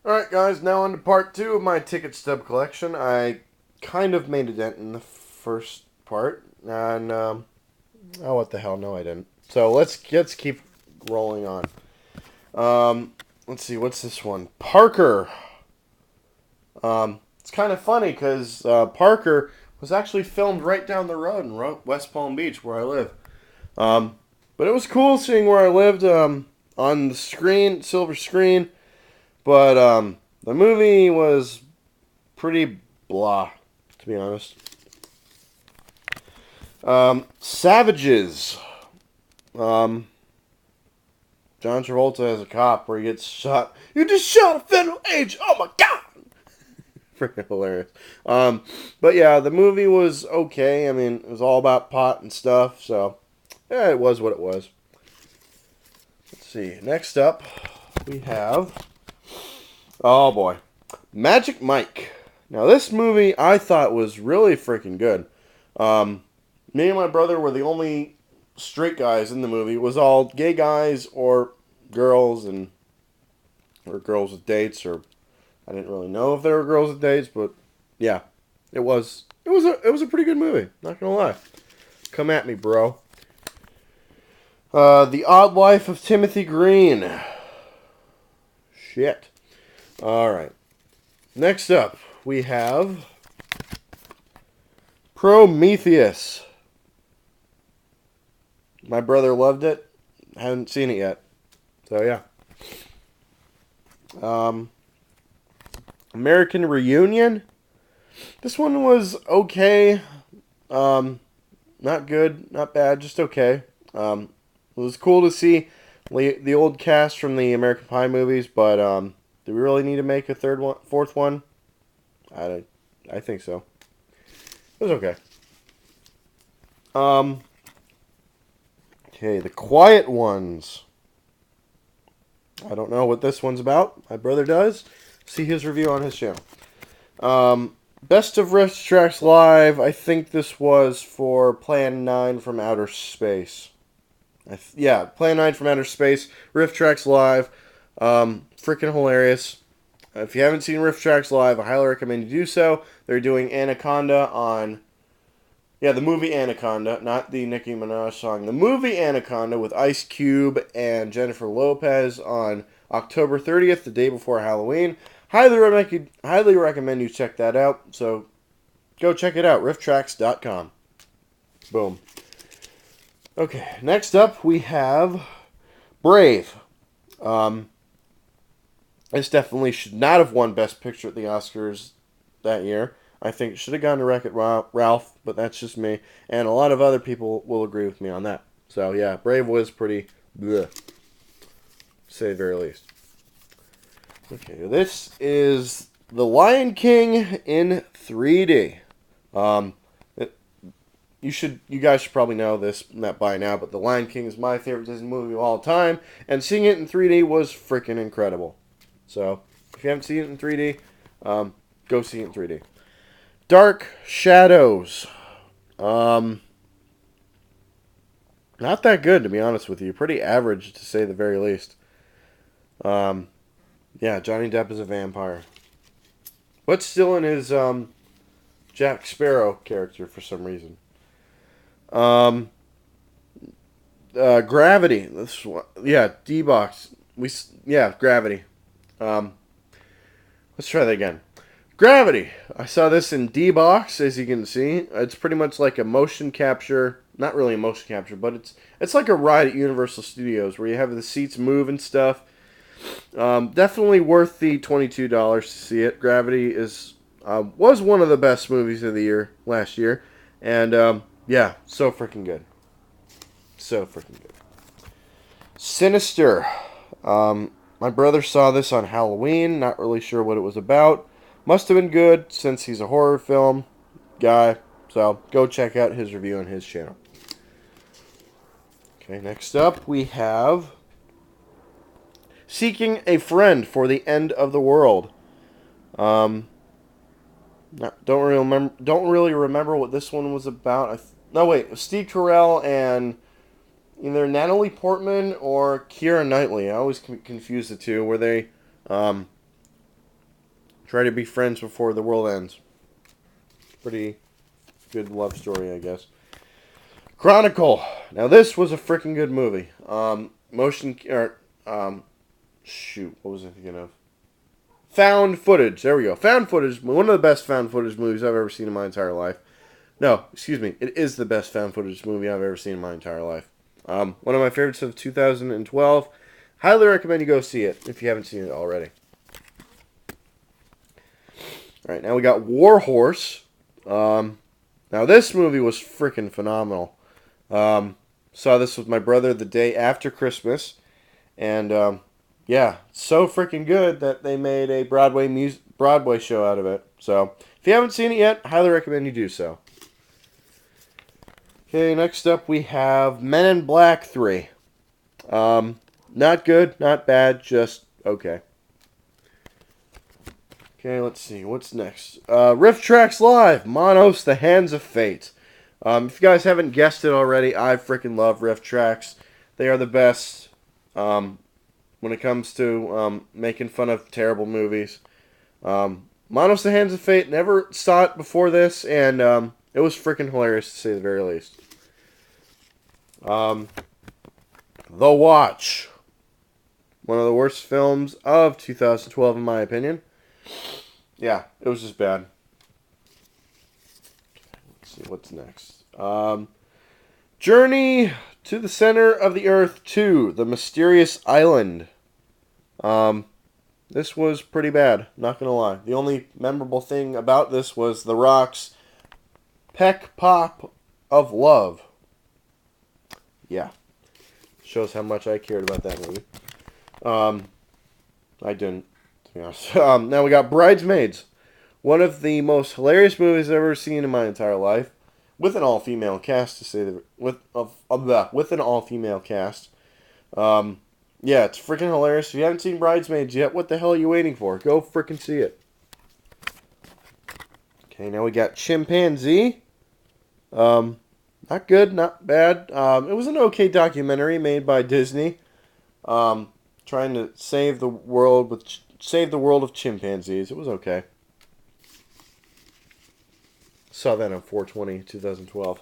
Alright, guys, now on to part two of my ticket stub collection. I kind of made a dent in the first part, and, oh, what the hell, no, I didn't. So let's keep rolling on. Let's see, what's this one? Parker. It's kind of funny because Parker was actually filmed right down the road in West Palm Beach, where I live. Um, but it was cool seeing where I lived on the screen, silver screen. But the movie was pretty blah, to be honest. Savages. Um, John Travolta as a cop where he gets shot. You just shot a federal agent. Oh my god! Freaking hilarious. But yeah, the movie was okay. I mean, it was all about pot and stuff, so yeah, it was what it was. Let's see. Next up, we have. Oh boy. Magic Mike. Now, this movie I thought was really freaking good. Me and my brother were the only straight guys in the movie. It was all gay guys or girls or girls with dates, or I didn't really know if there were girls with dates, but yeah, it was a pretty good movie. Not gonna lie. Come at me, bro. The Odd Life of Timothy Green. Shit. All right. Next up, we have Prometheus. My brother loved it. Haven't seen it yet. So, yeah. American Reunion. This one was okay. Not good, not bad, just okay. It was cool to see the old cast from the American Pie movies, but do we really need to make a fourth one? I think so. It was okay. Um, okay, The Quiet Ones. I don't know what this one's about. My brother does. See his review on his channel. Best of Rift Tracks Live. I think this was for Plan 9 from Outer Space. Yeah, Plan 9 from Outer Space. Rift Tracks Live. Freaking hilarious. If you haven't seen Rift Tracks Live, I highly recommend you do so. They're doing Anaconda on... Yeah, the movie Anaconda, not the Nicki Minaj song. The movie Anaconda with Ice Cube and Jennifer Lopez on October 30th, the day before Halloween. Highly recommend you check that out. So go check it out, rifftracks.com. Boom. Okay, next up we have Brave. This definitely should not have won Best Picture at the Oscars that year. I think it should have gone to Wreck-It Ralph, but that's just me. And a lot of other people will agree with me on that. So, yeah, Brave was pretty bleh, to say the very least. Okay, this is The Lion King in 3D. You guys should probably know this by now, but The Lion King is my favorite Disney movie of all time, and seeing it in 3D was freaking incredible. So, if you haven't seen it in 3D, go see it in 3D. Dark Shadows. Not that good, to be honest with you. Pretty average, to say the very least. Yeah, Johnny Depp is a vampire. But still in his Jack Sparrow character for some reason. Gravity. Yeah, D-Box. Gravity. Let's try that again. Gravity. I saw this in D-Box, as you can see. It's pretty much like a motion capture. Not really a motion capture, but it's like a ride at Universal Studios where you have the seats move and stuff. Definitely worth the $22 to see it. Gravity was one of the best movies of the year last year, and yeah, so freaking good. So freaking good. Sinister. My brother saw this on Halloween. Not really sure what it was about. Must have been good since he's a horror film guy. So go check out his review on his channel. Okay, next up we have Seeking a Friend for the End of the World. Don't really remember what this one was about. No, wait, Steve Carell and either Natalie Portman or Keira Knightley. I always confuse the two. Where they try to be friends before the world ends. Pretty good love story, I guess. Chronicle. Now this was a freaking good movie. Shoot, what was I thinking of? Found footage. There we go. Found footage. One of the best found footage movies I've ever seen in my entire life. No, excuse me. It is the best found footage movie I've ever seen in my entire life. One of my favorites of 2012. Highly recommend you go see it if you haven't seen it already. Alright, now we got War Horse. Now this movie was freaking phenomenal. Saw this with my brother the day after Christmas. And, yeah, so freaking good that they made a Broadway show out of it. So, if you haven't seen it yet, highly recommend you do so. Okay, next up we have Men in Black 3. Not good, not bad, just okay. Okay, let's see, what's next? Riff Tracks Live, Monos, The Hands of Fate. If you guys haven't guessed it already, I freaking love Riff Tracks. They are the best when it comes to making fun of terrible movies. Monos, The Hands of Fate, never saw it before this, and it was freaking hilarious to say the very least. The Watch. One of the worst films of 2012 in my opinion. Yeah, it was just bad. Let's see, what's next? Journey to the Center of the Earth 2, The Mysterious Island. This was pretty bad, not gonna lie. The only memorable thing about this was The Rock's Peck Pop of Love. Yeah. Shows how much I cared about that movie. I didn't, to be honest. Now we got Bridesmaids. One of the most hilarious movies I've ever seen in my entire life. With an all-female cast, to say the... With an all-female cast. Yeah, it's freaking hilarious. If you haven't seen Bridesmaids yet, what the hell are you waiting for? Go freaking see it. Okay, now we got Chimpanzee. Not good, not bad. It was an okay documentary made by Disney. Trying to save the world of chimpanzees. It was okay. Saw that on 4/20/2012.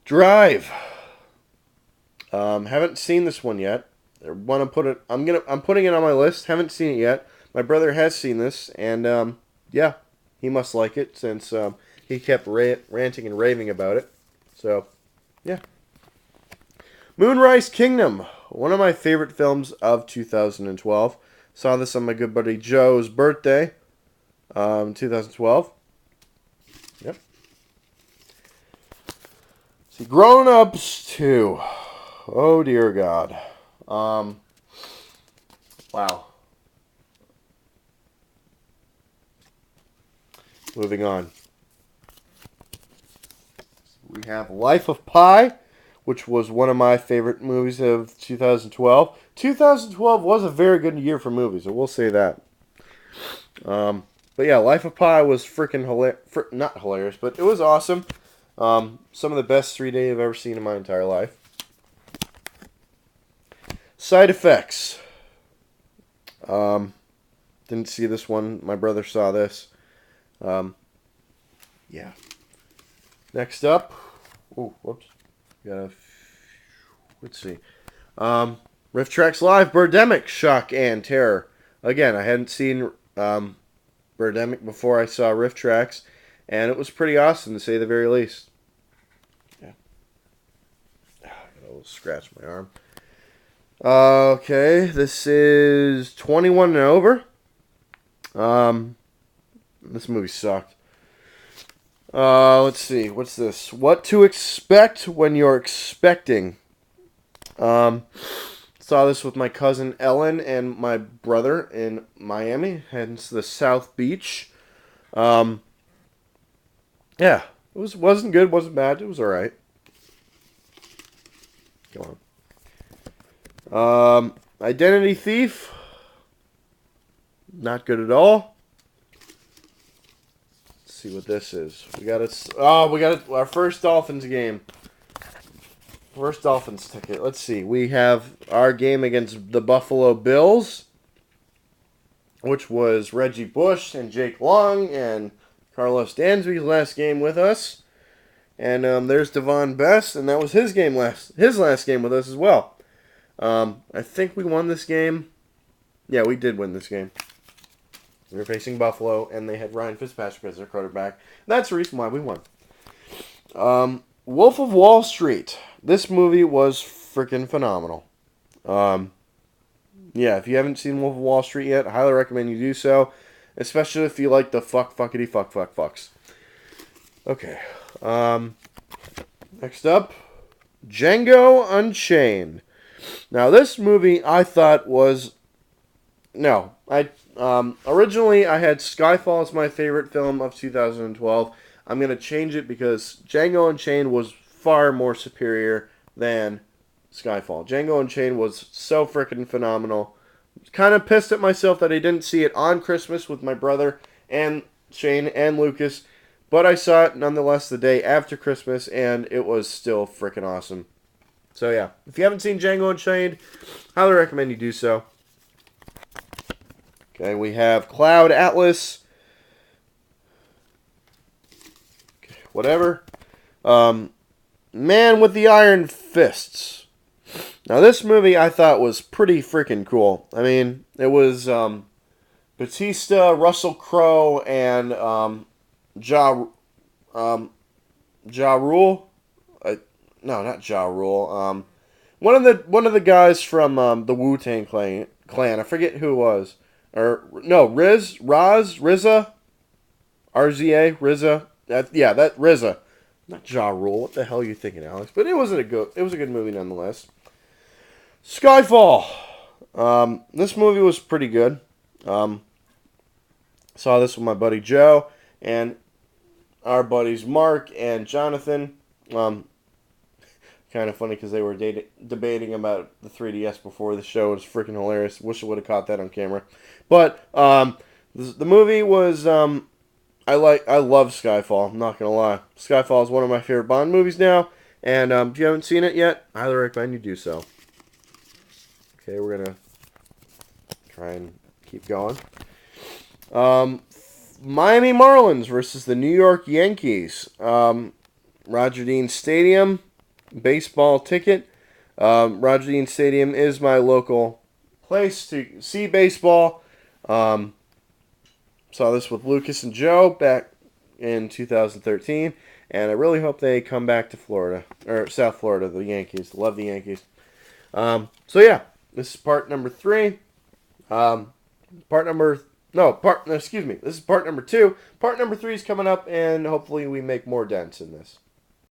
Drive. Haven't seen this one yet. I'm putting it on my list. Haven't seen it yet. My brother has seen this, and yeah, he must like it since he kept ranting and raving about it. So, yeah. Moonrise Kingdom. One of my favorite films of 2012. Saw this on my good buddy Joe's birthday. 2012. Yep. See, Grown Ups 2. Oh dear God. Wow. Moving on. We have Life of Pi, which was one of my favorite movies of 2012. 2012 was a very good year for movies, I will say that. But yeah, Life of Pi was freaking not hilarious, but it was awesome. Some of the best 3D I've ever seen in my entire life. Side Effects. Didn't see this one. My brother saw this. Yeah. Next up. Oh, whoops. Let's see. Riff Tracks Live, Birdemic, Shock and Terror. Again, I hadn't seen Birdemic before I saw Riff Tracks, and it was pretty awesome to say the very least. Yeah. I got a little scratch on my arm. Okay, this is 21 and over. This movie sucked. Let's see. What's this? What to expect when you're expecting. Saw this with my cousin Ellen and my brother in Miami, hence the South Beach. Yeah, it wasn't good, wasn't bad. It was all right. Go on. Identity Thief. Not good at all. Let's see what this is. We got our first Dolphins game. First Dolphins ticket. Let's see. We have our game against the Buffalo Bills. which was Reggie Bush and Jake Long and Carlos Dansby's last game with us. And there's Devon Best, and that was his last game with us as well. I think we won this game. Yeah, we did win this game. We were facing Buffalo, and they had Ryan Fitzpatrick as their quarterback. That's the reason why we won. Wolf of Wall Street. This movie was freaking phenomenal. Yeah, if you haven't seen Wolf of Wall Street yet, I highly recommend you do so. Especially if you like the fucks. Okay. Next up, Django Unchained. Now, this movie I thought was... No. Originally, I had Skyfall as my favorite film of 2012. I'm going to change it because Django Unchained was far more superior than Skyfall. Django Unchained was so freaking phenomenal. Kind of pissed at myself that I didn't see it on Christmas with my brother and Shane and Lucas, but I saw it nonetheless the day after Christmas, and it was still freaking awesome. So yeah, if you haven't seen Django Unchained, highly recommend you do so. Okay, we have Cloud Atlas. Okay, whatever. Man with the Iron Fists. Now, this movie I thought was pretty freaking cool. I mean, it was Batista, Russell Crowe, and Ja Rule. No, not Ja Rule. One of the guys from the Wu-Tang Clan. I forget who it was. RZA, RZA. That RZA. Not Ja Rule. What the hell are you thinking, Alex? But it was a good movie nonetheless. Skyfall. This movie was pretty good. Saw this with my buddy Joe and our buddies Mark and Jonathan. Kind of funny because they were debating about the 3DS before the show. It was freaking hilarious. Wish I would have caught that on camera. But the movie was... I love Skyfall. I'm not going to lie. Skyfall is one of my favorite Bond movies now. And if you haven't seen it yet, I highly recommend you do so. Okay, we're going to try and keep going. Miami Marlins versus the New York Yankees. Roger Dean Stadium. Baseball ticket. Roger Dean Stadium is my local place to see baseball. Saw this with Lucas and Joe back in 2013, and I really hope they come back to Florida, or South Florida, the Yankees. Love the Yankees. So yeah, this is part number 3. This is part number 2. Part number 3 is coming up, and hopefully we make more dents in this.